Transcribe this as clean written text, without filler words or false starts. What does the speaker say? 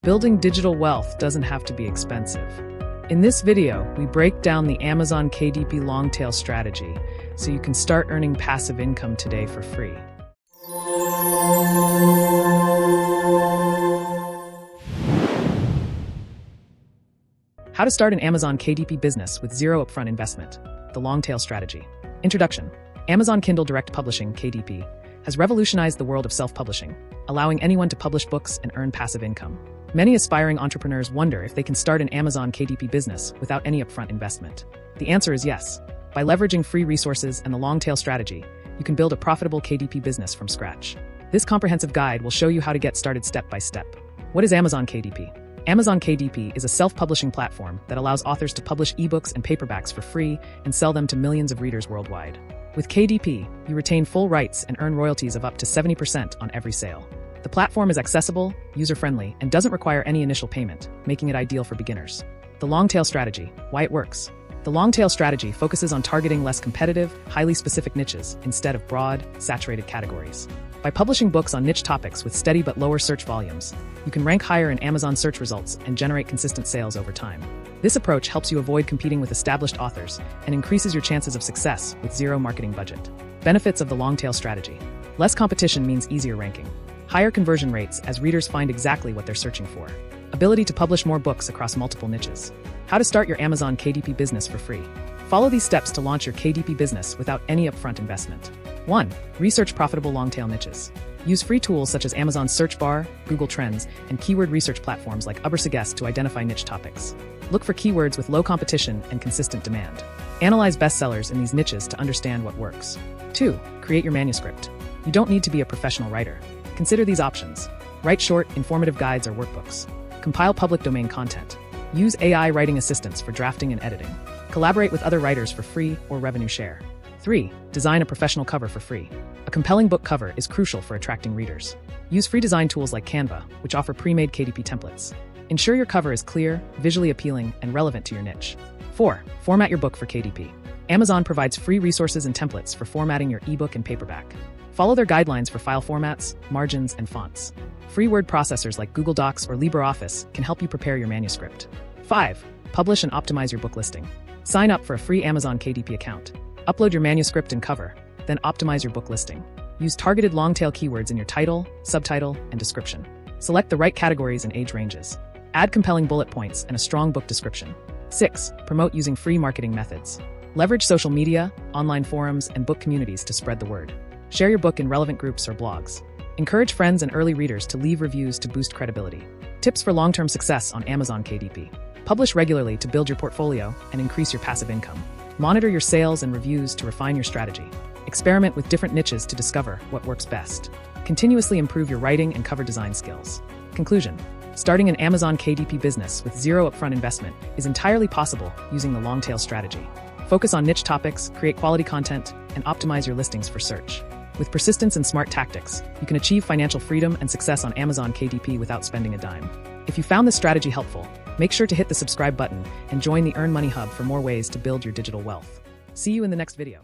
Building digital wealth doesn't have to be expensive. In this video, we break down the Amazon KDP long-tail strategy so you can start earning passive income today for free. How to start an Amazon KDP business with zero upfront investment. The long-tail strategy. Introduction. Amazon Kindle Direct Publishing, KDP, has revolutionized the world of self-publishing, allowing anyone to publish books and earn passive income. Many aspiring entrepreneurs wonder if they can start an Amazon KDP business without any upfront investment. The answer is yes. By leveraging free resources and the long-tail strategy, you can build a profitable KDP business from scratch. This comprehensive guide will show you how to get started step by step. What is Amazon KDP? Amazon KDP is a self-publishing platform that allows authors to publish ebooks and paperbacks for free and sell them to millions of readers worldwide. With KDP, you retain full rights and earn royalties of up to 70% on every sale. The platform is accessible, user-friendly, and doesn't require any initial payment, making it ideal for beginners. The long-tail strategy. Why it works. The long-tail strategy focuses on targeting less competitive, highly specific niches instead of broad, saturated categories. By publishing books on niche topics with steady but lower search volumes, you can rank higher in Amazon search results and generate consistent sales over time. This approach helps you avoid competing with established authors and increases your chances of success with zero marketing budget. Benefits of the long-tail strategy. Less competition means easier ranking. Higher conversion rates as readers find exactly what they're searching for. Ability to publish more books across multiple niches. How to start your Amazon KDP business for free. Follow these steps to launch your KDP business without any upfront investment. 1. Research profitable long-tail niches. Use free tools such as Amazon's search bar, Google Trends, and keyword research platforms like Ubersuggest to identify niche topics. Look for keywords with low competition and consistent demand. Analyze bestsellers in these niches to understand what works. 2. Create your manuscript. You don't need to be a professional writer. Consider these options. Write short, informative guides or workbooks. Compile public domain content. Use AI writing assistants for drafting and editing. Collaborate with other writers for free or revenue share. 3. Design a professional cover for free. A compelling book cover is crucial for attracting readers. Use free design tools like Canva, which offer pre-made KDP templates. Ensure your cover is clear, visually appealing, and relevant to your niche. 4. Format your book for KDP. Amazon provides free resources and templates for formatting your ebook and paperback. Follow their guidelines for file formats, margins, and fonts. Free word processors like Google Docs or LibreOffice can help you prepare your manuscript. 5. Publish and optimize your book listing. Sign up for a free Amazon KDP account. Upload your manuscript and cover, then optimize your book listing. Use targeted long-tail keywords in your title, subtitle, and description. Select the right categories and age ranges. Add compelling bullet points and a strong book description. 6. Promote using free marketing methods. Leverage social media, online forums, and book communities to spread the word. Share your book in relevant groups or blogs. Encourage friends and early readers to leave reviews to boost credibility. Tips for long-term success on Amazon KDP. Publish regularly to build your portfolio and increase your passive income. Monitor your sales and reviews to refine your strategy. Experiment with different niches to discover what works best. Continuously improve your writing and cover design skills. Conclusion. Starting an Amazon KDP business with zero upfront investment is entirely possible using the long-tail strategy. Focus on niche topics, create quality content, and optimize your listings for search. With persistence and smart tactics, you can achieve financial freedom and success on Amazon KDP without spending a dime. If you found this strategy helpful, make sure to hit the subscribe button and join the Earn Money Hub for more ways to build your digital wealth. See you in the next video.